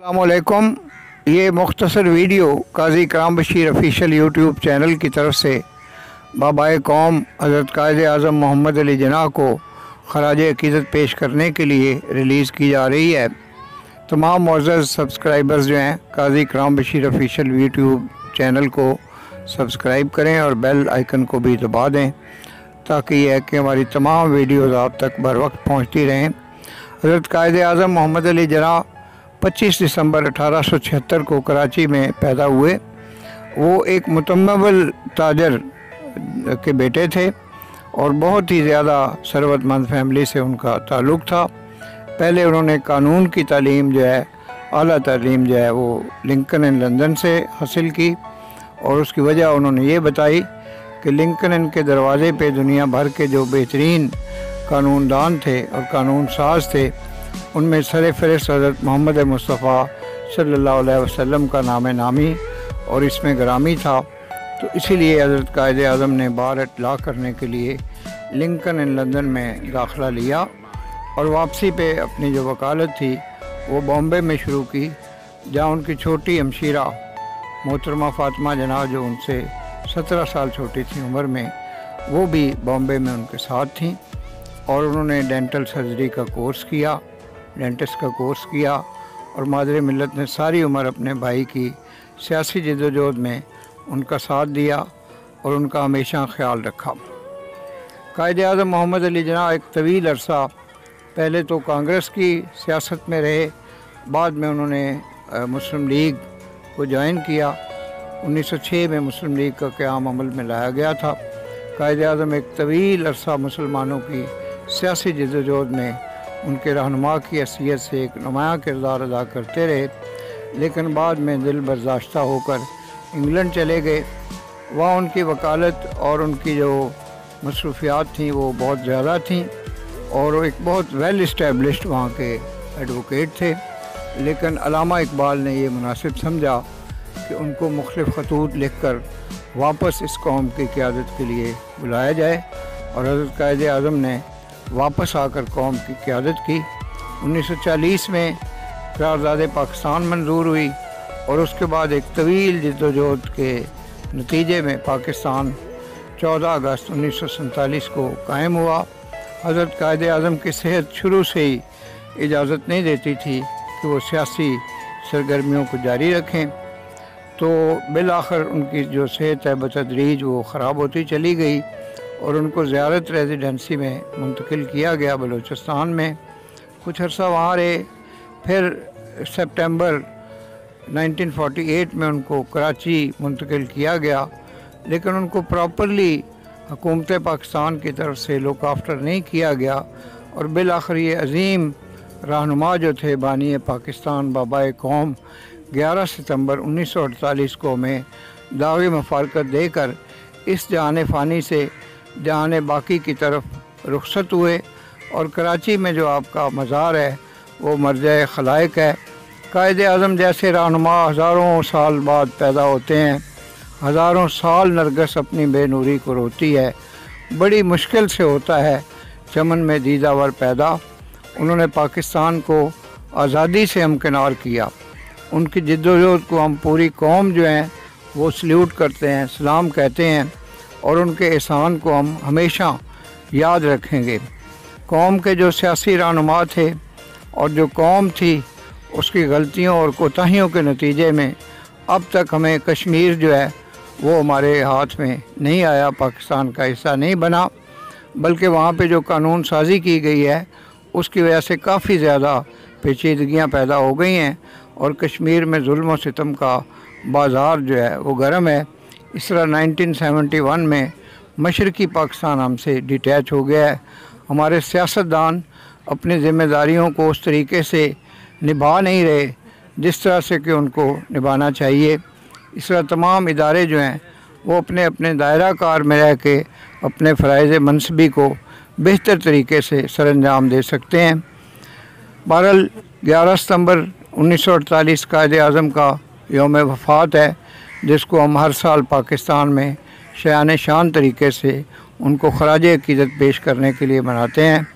अस्सलामुअलैकुम। ये मुख्तसर वीडियो काजी इकराम बशीर ऑफिशियल यूट्यूब चैनल की तरफ से बाबाए कौम हज़रत कायद आज़म मोहम्मद अली जिन्ना को खराज अक़ीदत पेश करने के लिए रिलीज़ की जा रही है। तमाम मुअज़्ज़ज़ सब्सक्राइबर्स जो हैं काजी इकराम बशीर ऑफिशियल यूट्यूब चैनल को सब्सक्राइब करें और बेल आइकन को भी दबा दें ताकि यह कि हमारी तमाम वीडियोज़ आप तक बर वक्त पहुँचती रहें। हज़रत कायद आज़म मोहम्मद अली जिन्ना 25 दिसंबर 1876 को कराची में पैदा हुए। वो एक मुतम्मल ताजर के बेटे थे और बहुत ही ज़्यादा सरवतमंद फैमिली से उनका ताल्लुक़ था। पहले उन्होंने कानून की तालीम जो है, आला तालीम जो है वो लिंकन इन लंदन से हासिल की और उसकी वजह उन्होंने ये बताई कि लिंकन इन के दरवाज़े पे दुनिया भर के जो बेहतरीन कानूनदान थे और कानून साज थे उनमें सर फ़हरिस्त हज़रत मोहम्मद मुस्तफ़ा सल्लल्लाहु अलैहि वसल्लम का नाम नामी और इसमें ग्रामी था। तो इसीलिए हज़रत कायद आज़म ने बार इत्तला करने के लिए लिंकन इन लंदन में दाखिला लिया और वापसी पे अपनी जो वकालत थी वो बॉम्बे में शुरू की, जहाँ उनकी छोटी हमशीरा मोहतरमा फ़ातिमा जिन्ना जो उनसे 17 साल छोटी थी उम्र में, वो भी बॉम्बे में उनके साथ थीं और उन्होंने डेंटल सर्जरी का कोर्स किया, डेंटिस्ट का कोर्स किया और मादरे मिल्लत ने सारी उम्र अपने भाई की सियासी जद्दोजहद में उनका साथ दिया और उनका हमेशा ख्याल रखा। कायद आज़म मोहम्मद अली जिन्ना एक तवील अरसा पहले तो कांग्रेस की सियासत में रहे, बाद में उन्होंने मुस्लिम लीग को ज्वाइन किया। 1906 में मुस्लिम लीग का क़याम अमल में लाया गया था। कायद आज़म एक तवील अरसा मुसलमानों की सियासी जद्दोजहद में उनके रहनुमा की हैसियत से एक नुमायाँ किरदार अदा करते रहे, लेकिन बाद में दिल बर्दाश्ता होकर इंग्लैंड चले गए। वहाँ उनकी वकालत और उनकी जो मसरूफियात थी वो बहुत ज़्यादा थीं और वो एक बहुत वेल इस्टेब्लिश्ड वहाँ के एडवोकेट थे। लेकिन अल्लामा इकबाल ने ये मुनासिब समझा कि उनको मुख्तलिफ़ ख़तूत लिख कर वापस इस कौम की क़यादत के लिए बुलाया जाए और हज़रत कायद आज़म ने वापस आकर कौम की क़यादत की। 1940 में करारदाद पाकिस्तान मंजूर हुई और उसके बाद एक तवील जद्दोजहद के नतीजे में पाकिस्तान 14 अगस्त 1947 को कायम हुआ। हज़रत कायद आज़म की सेहत शुरू से ही इजाज़त नहीं देती थी कि वो सियासी सरगर्मियों को जारी रखें, तो बिलाखिर उनकी जो सेहत है बतदरीज वो ख़राब होती चली गई और उनको ज़ियारत रेजिडेंसी में मुंतकिल किया गया बलूचिस्तान में। कुछ अर्सा वहाँ रहे, फिर सितंबर 1948 में उनको कराची मुंतकिल किया गया, लेकिन उनको प्रॉपरली हुकूमत पाकिस्तान की तरफ से लुक आफ्टर नहीं किया गया और बिलाखिर ये अज़ीम रहनुमा जो थे बानी पाकिस्तान बाबाए कौम 11 सितंबर 1948 को में दावे मफारकत देकर इस जहान फ़ानी से जहान बाकी की तरफ रुखसत हुए और कराची में जो आपका मज़ार है वो मरज़ा खलाइक है। कायद आज़म जैसे रहनुमा हज़ारों साल बाद पैदा होते हैं, हज़ारों साल नरगस अपनी बेनूरी को रोती है, बड़ी मुश्किल से होता है चमन में दीदावर पैदा। उन्होंने पाकिस्तान को आज़ादी से हमकिनार किया। उनकी जद्दोजहद को हम पूरी कौम जो हैं वो सल्यूट करते हैं, सलाम कहते हैं और उनके एहसान को हम हमेशा याद रखेंगे। कौम के जो सियासी रहनुमा थे और जो कौम थी उसकी गलतियों और कोताहियों के नतीजे में अब तक हमें कश्मीर जो है वो हमारे हाथ में नहीं आया, पाकिस्तान का हिस्सा नहीं बना, बल्कि वहाँ पे जो कानून साजी की गई है उसकी वजह से काफ़ी ज़्यादा पेचीदगियाँ पैदा हो गई हैं और कश्मीर में जुल्म और सितम का बाज़ार जो है वो गर्म है। इस तरह 1971 में मशरक़ी पाकिस्तान हमसे डिटैच हो गया है। हमारे सियासतदान अपनी ज़िम्मेदारियों को उस तरीके से निभा नहीं रहे जिस तरह से कि उनको निभाना चाहिए। इस तरह तमाम इदारे जो हैं वो अपने अपने दायरा कार में रह के अपने फ़राइज़ मनसबी को बेहतर तरीके से सरअंजाम दे सकते हैं। बहरहाल 11 सितंबर 1948 कायद आज़म का यौम वफ़ात है, जिसको हम हर साल पाकिस्तान में शान शान तरीके से उनको खराज अक़ीदत पेश करने के लिए मनाते हैं।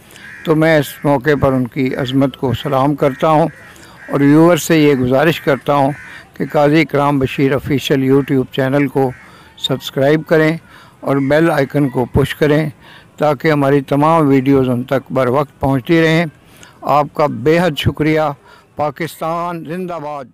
तो मैं इस मौके पर उनकी अज़मत को सलाम करता हूँ और व्यूअर से ये गुजारिश करता हूँ कि काजी इकराम बशीर ऑफिशियल यूट्यूब चैनल को सब्सक्राइब करें और बेल आइकन को पुश करें ताकि हमारी तमाम वीडियोज़ उन तक बर वक्त पहुँचती रहें। आपका बेहद शुक्रिया। पाकिस्तान जिंदाबाद।